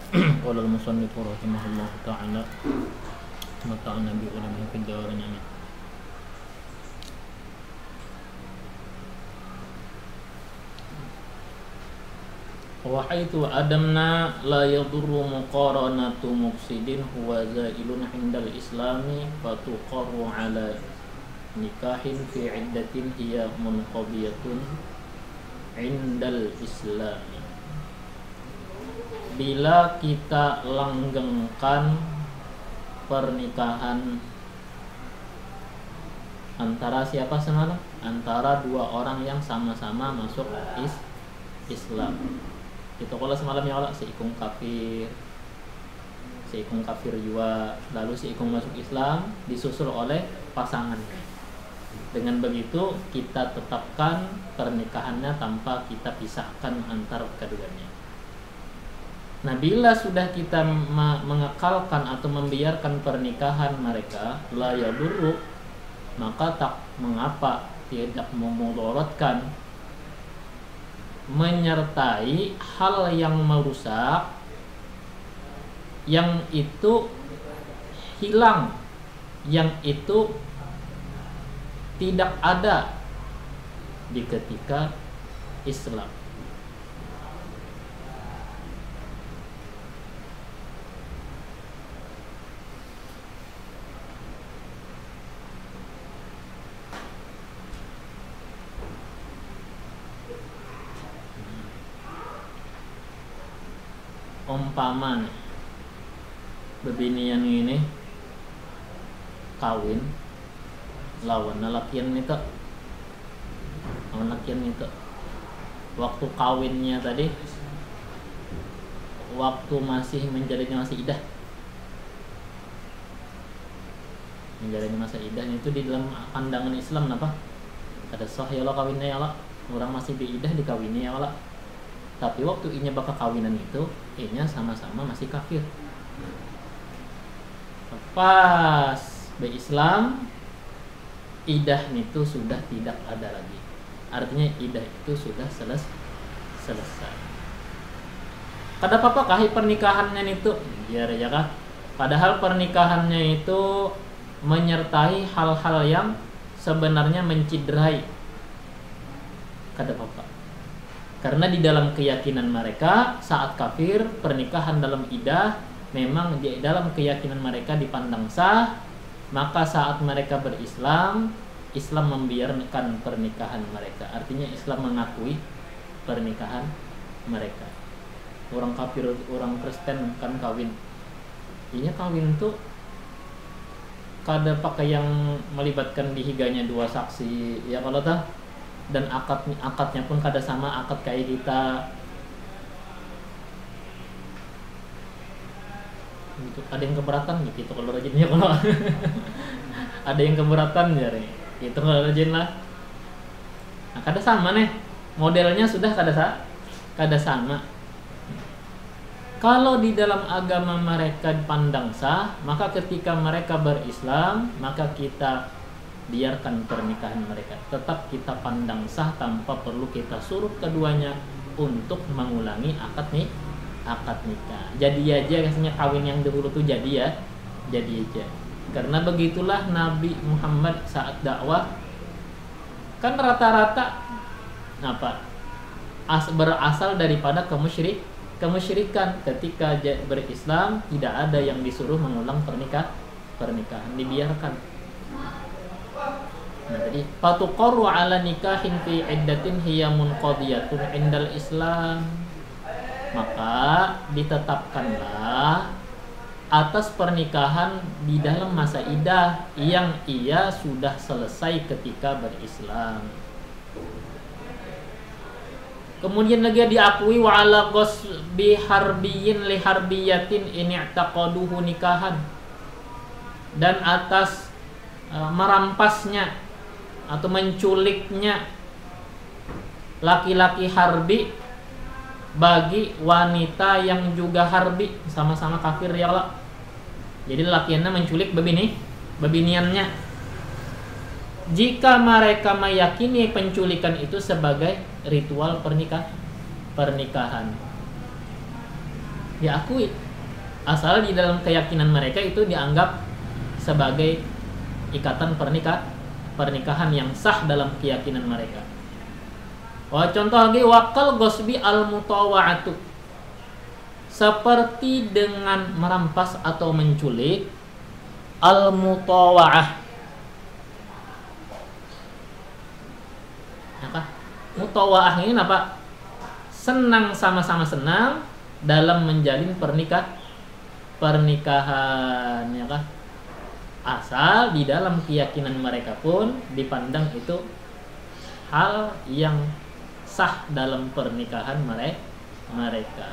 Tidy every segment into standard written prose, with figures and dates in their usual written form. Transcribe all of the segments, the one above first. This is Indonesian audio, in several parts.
Qala al-musannif rahimahullah ta'ala mata'na bi ulama fid darin amin. Wa haitsu adamna la yadurru muqaranatu mufsidin huwa zailun 'indal islami fatuqarru 'ala nikahin fi 'iddatin hiya munqadiyatun 'indal islami. Bila kita langgengkan pernikahan antara siapa semalam? Antara dua orang yang sama-sama masuk Islam. Itu kalau semalam ya Allah, si ikung kafir juga, lalu si ikung masuk Islam disusul oleh pasangan. Dengan begitu kita tetapkan pernikahannya tanpa kita pisahkan antar keduanya. Nah, bila sudah kita mengekalkan atau membiarkan pernikahan mereka la yadurru, maka tak mengapa, tidak memudaratkan, menyertai hal yang merusak, yang itu hilang, yang itu tidak ada di ketika Islam. Umpama nih, bebinian ini kawin lawan lakian itu, waktu kawinnya tadi, waktu masih menjalannya masih idah, menjalani masa idahnya itu di dalam pandangan Islam apa? Ada sah ya Allah kawinnya ya Allah, orang masih diidah dikawini ya Allah. Tapi waktu inya bakal kawinan itu, inya sama-sama masih kafir. Pas be-Islam, idah itu sudah tidak ada lagi. Artinya idah itu sudah selesai. Kada apa-apa pernikahannya itu? Biar ya kah? Padahal pernikahannya itu menyertai hal-hal yang sebenarnya menciderai. Kada apa-apa. Karena di dalam keyakinan mereka saat kafir, pernikahan dalam idah memang di dalam keyakinan mereka dipandang sah. Maka saat mereka berislam, Islam membiarkan pernikahan mereka. Artinya Islam mengakui pernikahan mereka. Orang kafir, orang Kristen kan kawin. Ini kawin tuh kada pakai yang melibatkan di higanya dua saksi ya kalau tah. Dan akadnya pun kada sama akad kayak kita. Gitu. Ada yang keberatan gitu kalau rajinnya kalau ada yang keberatan jare. Itu kalau rajin lah. Nah, kada sama nih. Modelnya sudah kada sama. Kalau di dalam agama mereka dipandang sah, maka ketika mereka berislam, maka kita biarkan pernikahan mereka. Tetap kita pandang sah tanpa perlu kita suruh keduanya untuk mengulangi akad nikah. Jadi aja rasanya kawin yang dahulu tuh jadi aja. Karena begitulah Nabi Muhammad saat dakwah kan rata-rata berasal daripada kemusyrikan. Ketika berislam tidak ada yang disuruh mengulang pernikahan, dibiarkan. Nah, jadi fatuqarru 'ala nikahin fi 'iddatin hiya munqadiyatun 'indal Islam. Maka ditetapkanlah atas pernikahan di dalam masa idah yang ia sudah selesai ketika berislam. Kemudian lagi diakui wa 'ala ghasbi harbiyin li harbiyatin in i'taqaduhu nikahan. Dan atas merampasnya atau menculiknya laki-laki harbi bagi wanita yang juga harbi, sama-sama kafir ya Allah. Jadi lakiannya menculik bebiniannya. Jika mereka meyakini penculikan itu sebagai ritual pernikahan. diakui, asal di dalam keyakinan mereka itu dianggap sebagai ikatan pernikahan yang sah dalam keyakinan mereka. Contoh lagi, wakal gosbi al mutawa'atu, seperti dengan merampas atau menculik al mutawa'ah. Apa? Mutawa'ah ini apa? Senang, sama-sama senang dalam menjalin pernikahan, ya kah? Asal di dalam keyakinan mereka pun dipandang itu hal yang sah dalam pernikahan mereka.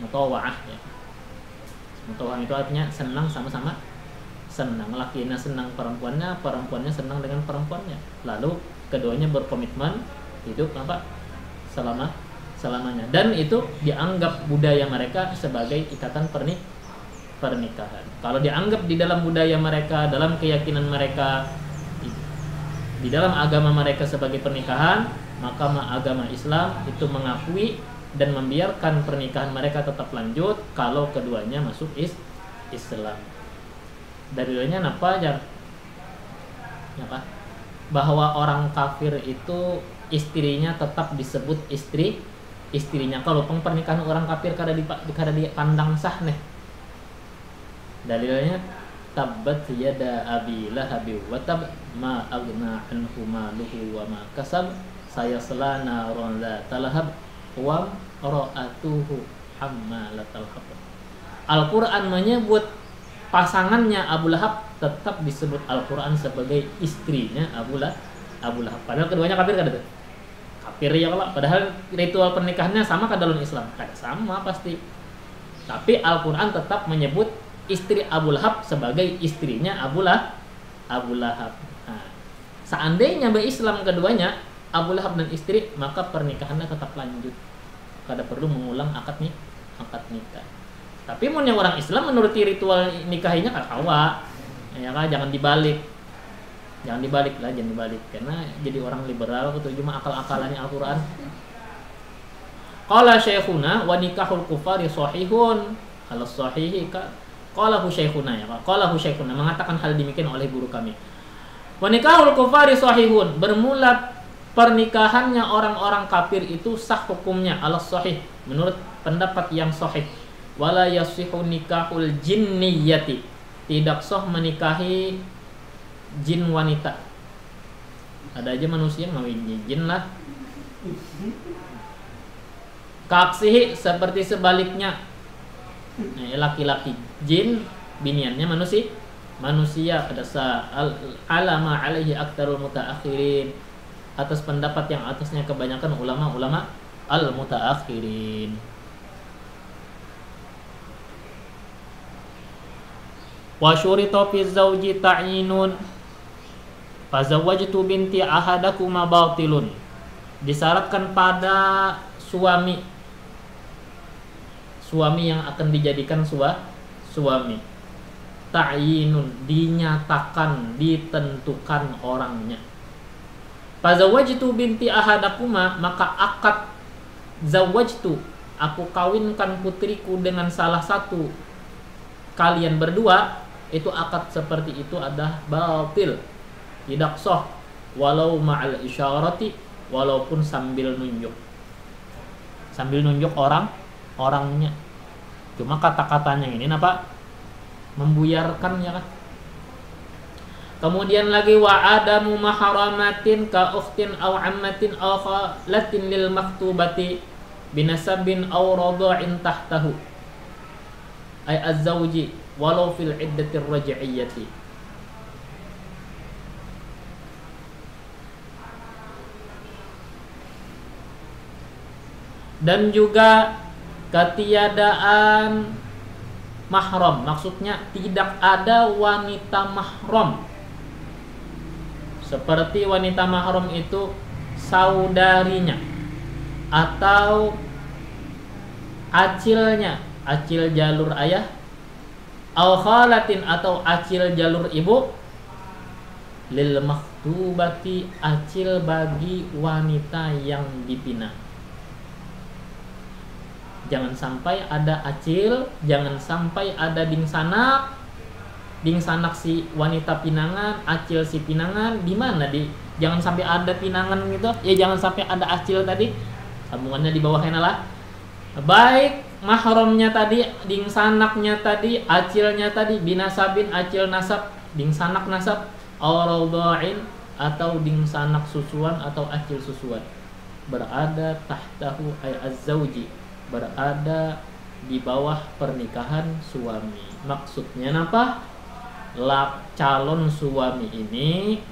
Mutawa'ah ya. Mutawa'ah itu artinya senang, sama-sama senang. Lakinya senang perempuannya, perempuannya senang dengan perempuannya. Lalu keduanya berkomitmen hidup apa? Selamanya. Dan itu dianggap budaya mereka sebagai ikatan pernikahan. Kalau dianggap di dalam budaya mereka, dalam keyakinan mereka, di dalam agama mereka sebagai pernikahan, maka agama Islam itu mengakui dan membiarkan pernikahan mereka tetap lanjut kalau keduanya masuk Islam. Dalilnya apa aja? Apa? Bahwa orang kafir itu istrinya tetap disebut istrinya. Kalau pernikahan orang kafir kada dipandang sah nih. Dalilnya tabbat yada abi lahabi wa tab ma aghna anhu maluhu wa ma kasab sayasla naran dzata lahab wa ra'atuhu hammalatal hatab. Al-Qur'an menyebut pasangannya Abu Lahab tetap disebut Al-Qur'an sebagai istrinya Abu Lahab. Padahal keduanya kafir kada tuh? Kafir ya kalau padahal ritual pernikahannya sama kada dalam Islam? Kada sama pasti. Tapi Al-Qur'an tetap menyebut istri Abu Lahab sebagai istrinya Abu Lahab. Nah, seandainya berislam keduanya Abu Lahab dan istri, maka pernikahannya tetap lanjut. Kada perlu mengulang akad nikah. Tapi mun yang orang Islam menuruti ritual nikahinya kan kawa. Ya kan, jangan dibalik karena jadi orang liberal itu cuma akal-akalannya Al-Qur'an. Qala syekhuna wa nikahul kufari sahihun. Kalau sahihi qalahu syekhuna mengatakan hal demikian oleh guru kami. Wa nikahul kufari sahihun, bermula pernikahannya orang-orang kafir itu sah hukumnya al-sahih menurut pendapat yang sahih. Wala yasihu nikahul jinniyati, tidak sah menikahi jin wanita. Ada aja manusia ngawin jin lah. Kaksihi, seperti sebaliknya, laki-laki jin, biniannya manusia pada alama alaihi aktarul mutaakhirin, atas pendapat yang atasnya kebanyakan ulama-ulama al-mutaakhirin. Wa syurita fi zawji ta'yinun fazawwajtu binti ahadakuma batilun, disyaratkan pada suami yang akan dijadikan suami. Ta'yinun, dinyatakan, ditentukan orangnya. Fazawwajtu binti ahadakuma, maka akad zawwajtu, aku kawinkan putriku dengan salah satu kalian berdua, itu akad seperti itu adalah batil, tidak sah, walau ma'al isyarati, walaupun sambil nunjuk orangnya. Cuma kata-katanya ini apa? Membuyarkan, ya kan? Kemudian lagi wa adamu maharamatin ka ukhtin aw ammatin aw khalatin lil maktubati binasabin aw radha'in tahtahu ay az-zawji walau fil iddatir raj'iyyati. Dan juga ketiadaan mahram, maksudnya tidak ada wanita mahram. Seperti wanita mahram itu saudarinya atau acilnya, acil jalur ayah, aw khalatin atau acil jalur ibu, lil maktubati, acil bagi wanita yang dipinang. Jangan sampai ada acil, jangan sampai ada dingsanak si wanita pinangan, acil si pinangan. Di mana jangan sampai ada pinangan gitu. Ya jangan sampai ada acil tadi. Sambungannya di bawahnya lah. Baik mahramnya tadi, dingsanaknya tadi, acilnya tadi, binasabin acil nasab, dingsanak nasab, auradha'in atau dingsanak susuan atau acil susuan. Berada tahtahu ay az-zawji, berada di bawah pernikahan suami. Maksudnya apa? Calon suami ini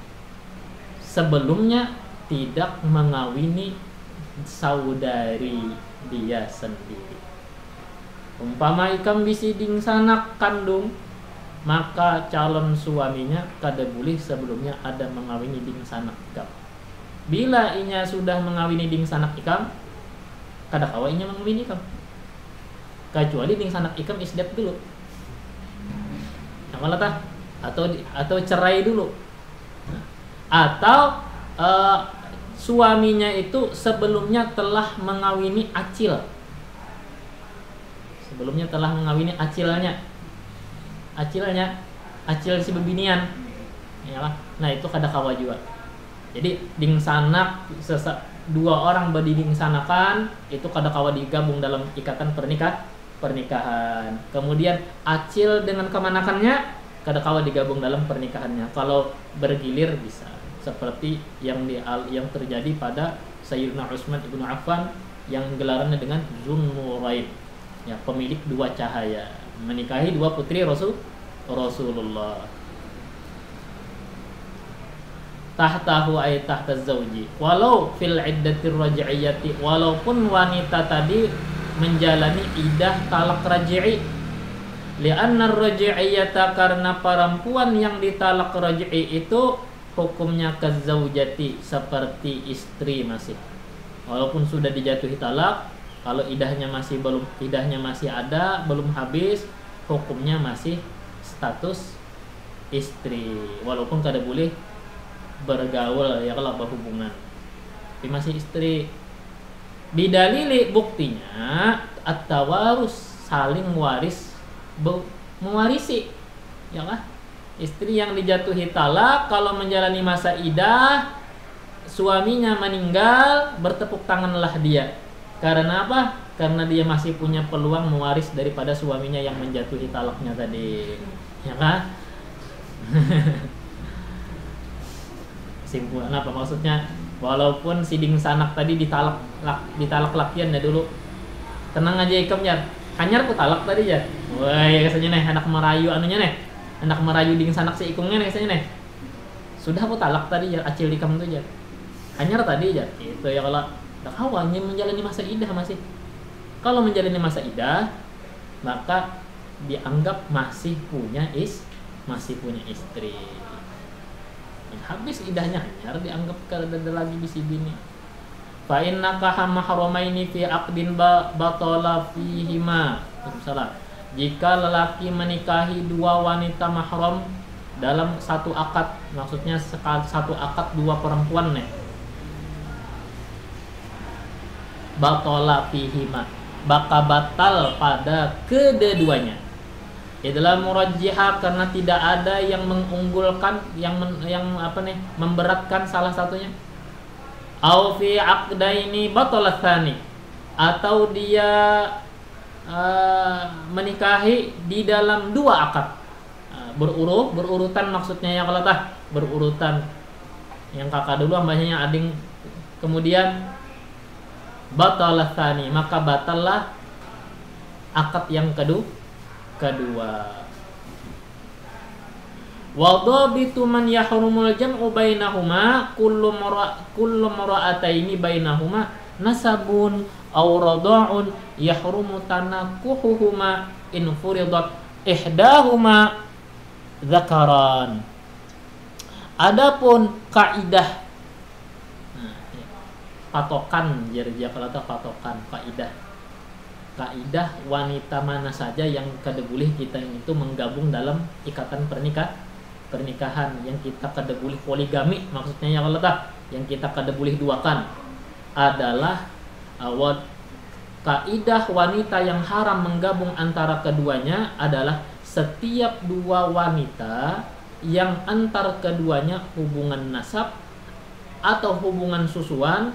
sebelumnya tidak mengawini saudari dia sendiri. Umpama ikam bisi dingsanak kandung, maka calon suaminya kada boleh sebelumnya ada mengawini dingsanak ikam. Bila inya sudah mengawini dingsanak ikam, kada kawa inya mengawini ikam. Kecuali dingsanak ikam isdat dulu. Yang malah atau cerai dulu. Atau suaminya itu sebelumnya telah mengawini acil. Sebelumnya telah mengawini acilnya. Acil si bebinian. Ya, nah itu kada kawa juga. Jadi dingsanak dua orang berdingsanakan itu kada kawa digabung dalam ikatan pernikahan. Kemudian acil dengan kemanakannya kada kawa digabung dalam pernikahannya. Kalau bergilir bisa. Seperti yang terjadi pada Sayyidina Utsman ibnu Affan yang gelarannya dengan Zunnurain, ya, pemilik dua cahaya, menikahi dua putri Rasulullah. Tahtahu ay tahta zauji, walau fil iddatir raj'iyyati, walaupun wanita tadi menjalani idah talak raj'i. Li'anna ar-raj'iyyata, karena perempuan yang ditalak raj'i itu hukumnya kazaujati, seperti istri masih. Walaupun sudah dijatuhi talak, kalau idahnya masih ada, belum habis, hukumnya masih status istri. Walaupun kada boleh bergaul, ya kalau berhubungan, tapi masih istri. Bidalili, buktinya at-tawarus, saling mewarisi, ya kan? Istri yang dijatuhi talak kalau menjalani masa idah, suaminya meninggal, bertepuk tanganlah dia. Karena apa? Karena dia masih punya peluang mewaris daripada suaminya yang menjatuhi talaknya tadi. Ya kan? Simpulan apa maksudnya? Walaupun si dingsanak tadi ditalak lakian ya dulu. Tenang aja ikam ya. Hanyar ku talak tadi ya. Wah, kesanya nih anak merayu anunya nih. Anak merayu dingsanak si ikungnya nih kesanya nih. Sudah aku talak tadi ya, acil ikam tuh ya. Hanyar tadi ya. Itu ya kalau awalnya menjalani masa idah masih. Kalau menjalani masa idah, maka dianggap masih punya istri. Habis idahnya hanyar dianggap kada lagi bisi bini. Fa inna kaha mahramaini fi aqdin batala fihima. Salah. Jika lelaki menikahi dua wanita mahram dalam satu akad, maksudnya satu akad dua perempuan nih. Batala fihima, baka batal pada kedua-duanya. Adalah murajjiha, karena tidak ada yang mengunggulkan, yang memberatkan salah satunya. Au fi aqdaini batalat tsani, atau dia menikahi di dalam dua akad, berurutan maksudnya, yang kalau berurutan, yang kakak dulu ambahnya ading, kemudian batalat tsani, maka batallah akad yang kedua. Wa dhabitu man yahrumul jam'u bainahuma kullu mar'ataini bainahuma nasabun aw radha'un yahrumu tanakuhuhuma in furidat ihdahuma dzakaran. Adapun kaidah, patokan, jadi kalau patokan kaidah wanita mana saja yang kada boleh kita itu menggabung dalam ikatan pernikahan, yang kita kada boleh poligami, maksudnya yang Allah yang kita kada boleh duakan adalah kaidah wanita yang haram menggabung antara keduanya adalah setiap dua wanita yang antar keduanya hubungan nasab atau hubungan susuan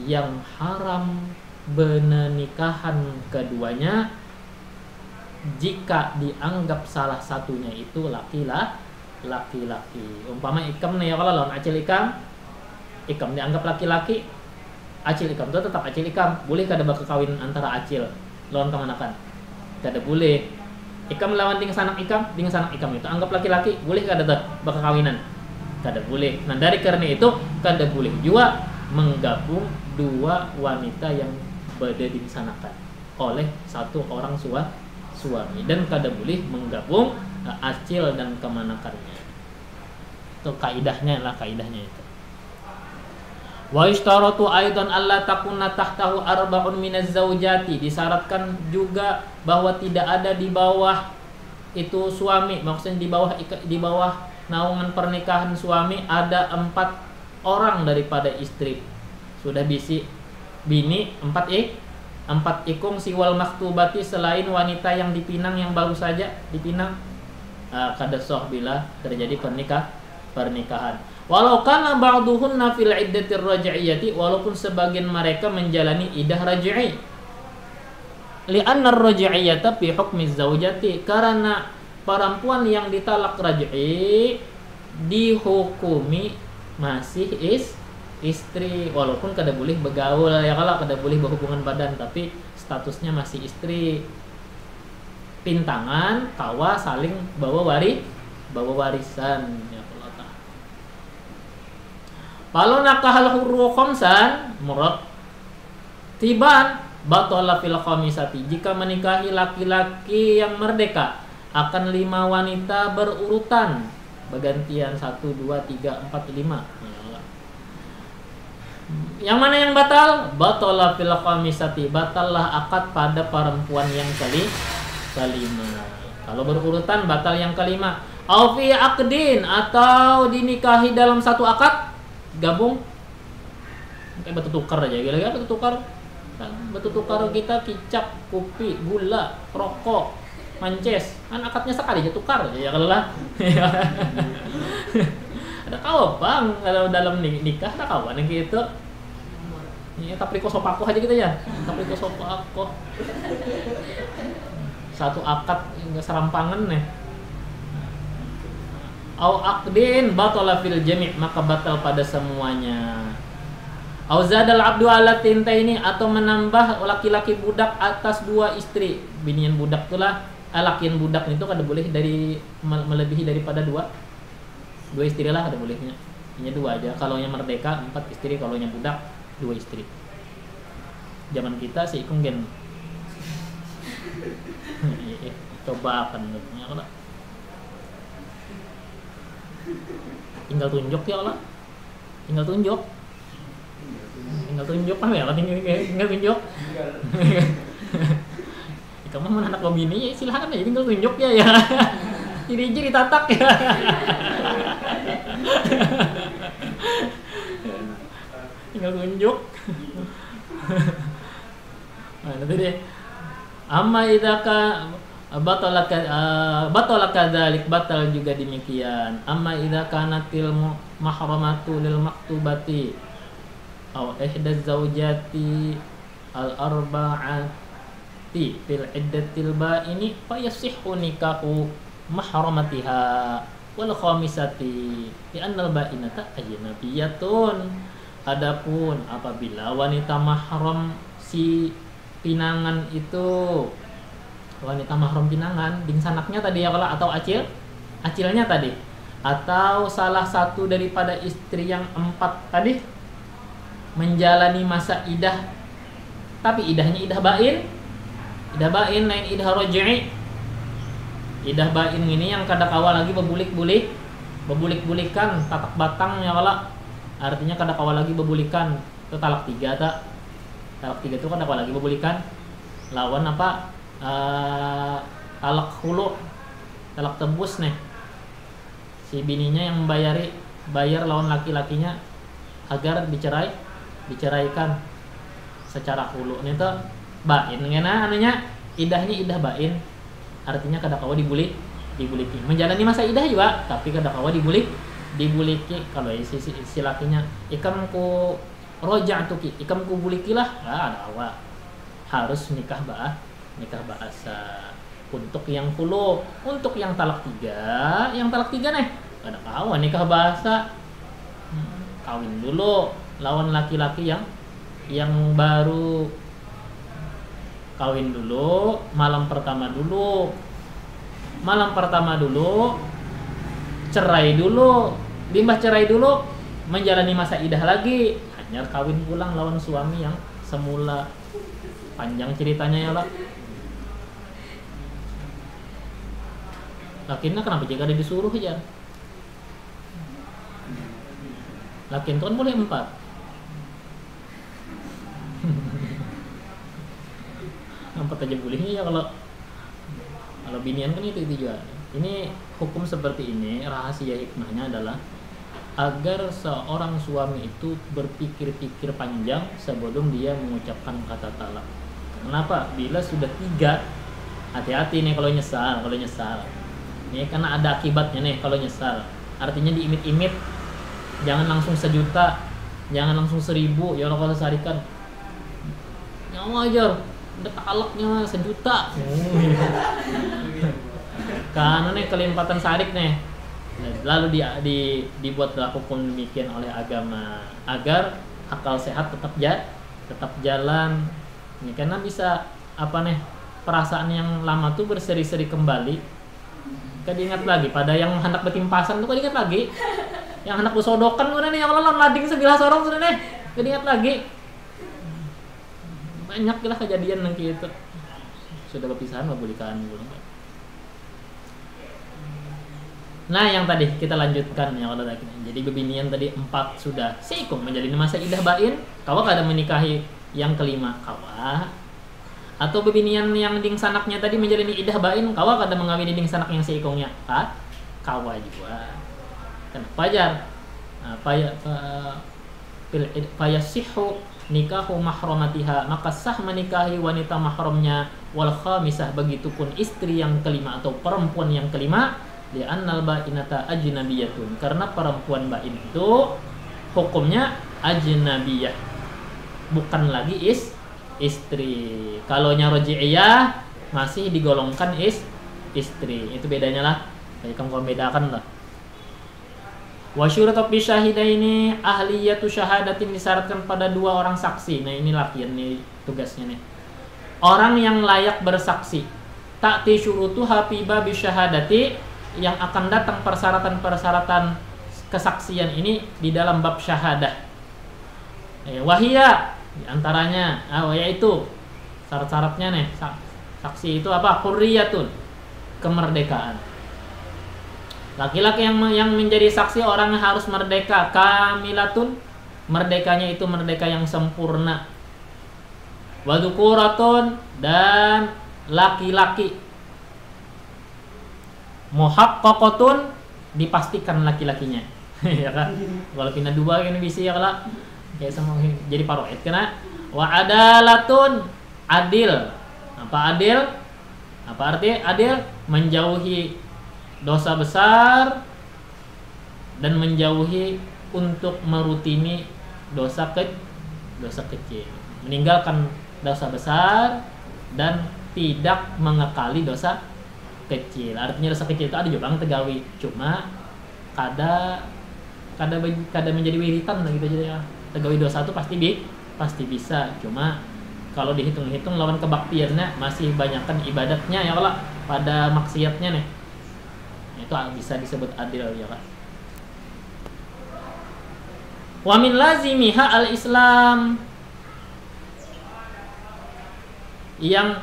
yang haram benenikahan keduanya jika dianggap salah satunya itu laki-laki. Umpama ikam nih ya, kalau lawan acil ikam dianggap laki-laki, acil ikam itu tetap acil ikam. Boleh kada bakal kawin antara acil lawan kemanakan? Kada boleh. Ikam lawan dengan sanak ikam itu anggap laki-laki, boleh kada tuh bakal kawinan? Kada boleh. Nah, dari karena itu kada boleh juga menggabung dua wanita yang beda disanakan oleh satu orang suami, dan kada boleh menggabung acil dan kemanakannya. Itu kaidahnya itu. Wa ishtaratu aidan alla takuna tahtahu arba'un minaz zaujati, disyaratkan juga bahwa tidak ada di bawah itu suami, maksudnya di bawah naungan pernikahan suami ada 4 orang daripada istri. Sudah bisi bini 4 ikung siwal maktubati, selain wanita yang dipinang, yang baru saja dipinang, kada sah bila terjadi pernikahan. Walau kana ba'duhunna fil iddatir raj'iyyati, walaupun sebagian mereka menjalani idah raj'i. Li'anna ar-raj'iyyata fi hukmi zaujati, karena perempuan yang ditalak raj'i dihukumi masih istri, walaupun kada boleh bergaul ya, kalau kada boleh berhubungan badan, tapi statusnya masih istri. Pintangan kawa saling bawa warisan ya. Kalau nakahal hurru khamsan murad tiban batala fil khamisati, jika menikahi laki-laki yang merdeka akan 5 wanita berurutan bergantian 1, 2, 3, 4, 5. Yang mana yang batal? Batala fil khamisati, batallah akad pada perempuan yang kelima. Kalau berurutan batal yang kelima. Au fi aqdin, atau dinikahi dalam satu akad gabung, kayak batu tukar aja, gila-gila batu tukar kita kicap, kopi, gula, rokok, mances, kan akadnya sekali aja tukar aja ya kalau lah. Ada kawan bang kalau dalam nikah ada kawan yang gitu. Ini tapriko sopakoh aja gitu ya, tapriko sopakoh. Satu akad nggak serampangan nih. Au aqdin batala fil jami', maka batal pada semuanya. Au zadal abdu ala tintaini, atau menambah laki-laki budak atas 2 istri. Binian budak itulah, lakian budak itu kada boleh dari melebihi daripada 2 istri lah, kada bolehnya. Hanya 2 aja. Kalau yang merdeka 4 istri, kalau yang budak 2 istri. Zaman kita sih ikung gen. Coba akan kalau tinggal tunjuk ya Allah, tinggal tunjuk apa ya, tinggal tunjuk. Kamu mana anak bini ya silahkan aja, tinggal tunjuk ya. Ciri-ciri tatak ya. Tinggal tunjuk. Nah, nanti deh. Amma idaka batala kadzalik, batal juga demikian. Amma idza kanatil mahramatu lil maktubati aw ihda zaujati al arba'ati fil iddatil ba'ini fa yasihhu nikahu mahramatiha wal khamisati li annal ba'inata ajnabiyatun. Adapun apabila wanita mahram si pinangan itu, wanita mahram pinangan ding sanaknya tadi ya, kalau atau acilnya tadi, atau salah satu daripada istri yang 4 tadi menjalani masa idah, tapi idahnya idah bain lain idah raj'i. Idah bain ini yang kada kawal lagi bebulik-bulikan tatak batang ya, kalau artinya kada kawal lagi bebulikan, itu talak 3 tak. Talak 3 itu kada kawal lagi bebulikan, lawan apa? Talak hulu, talak tebus nih. Si bininya yang bayar lawan laki-lakinya agar diceraikan secara hulu nih tuh. bain ngena anunya idahnya idah bain, artinya kada kawa dibuliki. Menjalani masa idah juga, tapi kada kawa dibuliki. Kalau si lakinya ikam ku roja'tuki, ikam ku bulikilah, ada kawa. Harus nikah bahasa. Untuk yang hulu, untuk yang talak 3 nih kada kawa nikah bahasa. Kawin dulu lawan laki-laki yang baru, kawin dulu, malam pertama dulu, cerai dulu, limbah cerai dulu, menjalani masa idah lagi, hanya kawin pulang lawan suami yang semula. Panjang ceritanya ya lah. Lakinya kenapa jika ada disuruh aja? Lakin kan boleh 4. Empat aja bolehnya ya kalau binian kan itu juga. Ini hukum seperti ini, rahasia hikmahnya adalah agar seorang suami itu berpikir-pikir panjang sebelum dia mengucapkan kata talak. Kenapa? Bila sudah 3, hati-hati nih kalau nyesal. Nih karena ada akibatnya nih kalau nyesal. Artinya diimit-imit. Jangan langsung 1 juta, jangan langsung 1000. Ya Allah kalau sarikan. Nyawa aja. Udah talaknya 1 juta. Karena nih kelimpatan sarik nih. Lalu dibuatlah hukum demikian oleh agama agar akal sehat tetap jalan. Ya, karena bisa perasaan yang lama tuh berseri-seri kembali. Kan diingat lagi pada yang hendak betimpasan tuh kan diingat lagi. Yang hendak bersodokan udah nih, yang lawan lading sebilah sorong sudah nih. Kan diingat lagi. Banyak lah kejadian yang gitu. Sudah berpisahan mabulikan belum. Nah, yang tadi kita lanjutkan ya Allah. Jadi bebinian tadi 4 sudah seikung menjalani masa idah bain, kawa kada menikahi yang kelima kawa. Atau bebinian yang ding sanaknya tadi menjalani idah bain, kawa kada mengawini ding sanak yang seikungnya. Kawa juga. Kenapa jar? Fayasihu nikahu mahramatiha, maka sah menikahi wanita mahramnya wal khamisah, begitupun istri yang kelima atau perempuan yang kelima. Li'annal ba'inata ajnabiyatun, karena perempuan ba'in itu hukumnya ajnabiyah, bukan lagi istri. Kalau roji'iyah masih digolongkan istri. Itu bedanya lah. Jadi kamu bedakan lah. Wa syuratu fi syahidaini ahliyatu syahadatin, disyaratkan pada 2 orang saksi. Nah, ini latihan nih tugasnya nih. Orang yang layak bersaksi. Ta'ti syurutuha fi babi syahadati, yang akan datang persyaratan-persyaratan kesaksian ini di dalam bab syahadah. Wahia antaranya yaitu syarat-syaratnya nih. Saksi itu apa? Hurriyatun, kemerdekaan. Laki-laki yang menjadi saksi orang harus merdeka. Kamilatun, merdekanya itu merdeka yang sempurna. Wadzukuratun, dan laki-laki. Muhaqqaqatun, dipastikan laki-lakinya. Ya kan? Kalau pindah 2 ini bisa ya kalau ya sama jadi paroet kena. Wa adalatun, adil. Apa adil? Apa arti adil? Menjauhi dosa besar dan menjauhi untuk merutini dosa kecil. Meninggalkan dosa besar dan tidak mengekali dosa kecil. Artinya dosa kecil itu ada juga bang tegawi, cuma kada menjadi wiritan gitu aja ya. Tegawi dosa itu pasti bisa, cuma kalau dihitung-hitung lawan kebaktiannya masih banyakkan ibadatnya ya Allah pada maksiatnya nih. Itu bisa disebut adil ya Allah. Wa min lazimiha al-Islam, yang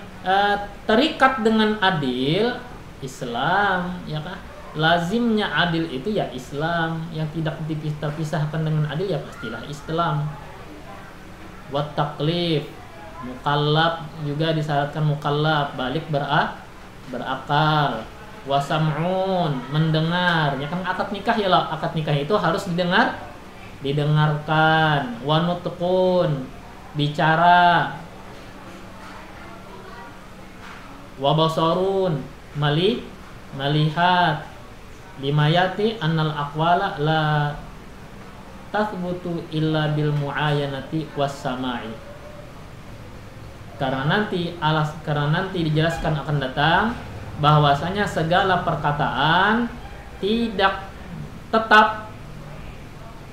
terikat dengan adil Islam, ya kah? Lazimnya adil itu ya Islam, yang tidak terpisahkan dengan adil ya pastilah Islam. Wat taklif, mukallaf juga disyaratkan mukallaf, balik berakal. Wasam'un, mendengar, ya kan akad nikah ya lah, akad nikah itu harus didengarkan. Wanutqun, bicara. wa basarun melihat, limayati annal aqwala la tathbutu illa bil muayanati was sama'i. Karena nanti dijelaskan akan datang bahwasanya segala perkataan tidak tetap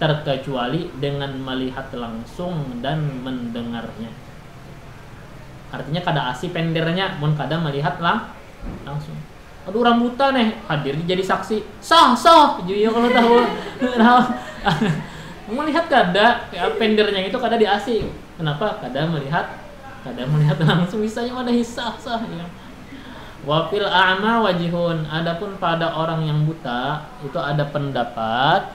terkecuali dengan melihat langsung dan mendengarnya. Artinya kada asi pendernya mun kada melihat langsung. Aduh, orang buta nih hadir jadi saksi, sah jadi kalau tahu melihat kada pendernya itu kada diasi. Kenapa? Kada melihat langsung, bisanya ada sah ya. Wafil a'ma wajihun, adapun pada orang yang buta itu ada pendapat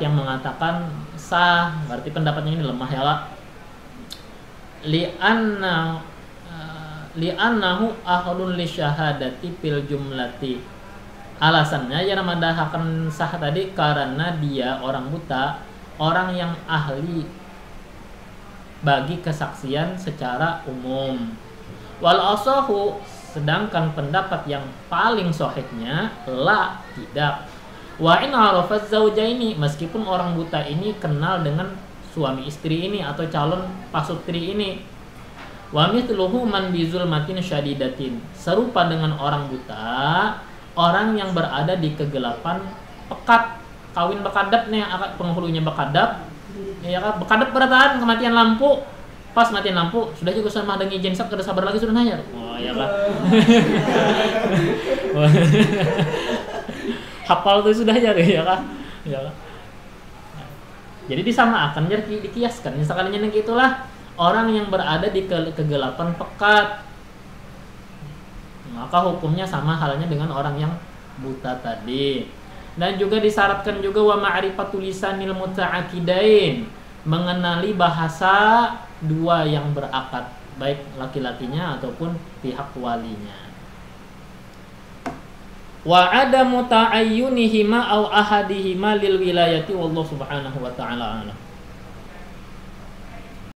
yang mengatakan sah, berarti pendapatnya ini lemah ya lah. Li'annahu ahlun li syahadati fil jumlati. Alasannya yang mendahkan sah tadi karena dia orang buta, orang yang ahli bagi kesaksian secara umum. Wal asahu, sedangkan pendapat yang paling sahihnya la, tidak. Wa in arafaz zaujaini, meskipun orang buta ini kenal dengan suami istri ini atau calon pasutri ini. Wa mithluhu man bizulmatin syadidatin, serupa dengan orang buta, orang yang berada di kegelapan pekat, kawin bekadap nih, penghulunya bekadap. Ya kan, bekadap berataan kematian lampu. Pas matian lampu sudah juga sama dengan jensak, kada sabar lagi sudah nanya. Oh ya kan. Hafal tuh sudah ya kan. Ya kan. Jadi disamakan, jadi dikiaskan. Misalkan yang gitulah orang yang berada di kegelapan pekat, maka hukumnya sama halnya dengan orang yang buta tadi. Dan juga disyaratkan juga wa ma'rifatul lisanil muta'aqidain, mengenali bahasa dua yang berakad, baik laki-lakinya ataupun pihak walinya. Wa adamu ta'ayyunihima aw ahadihima lil wilayati wallahu subhanahu wa ta'ala a'lam.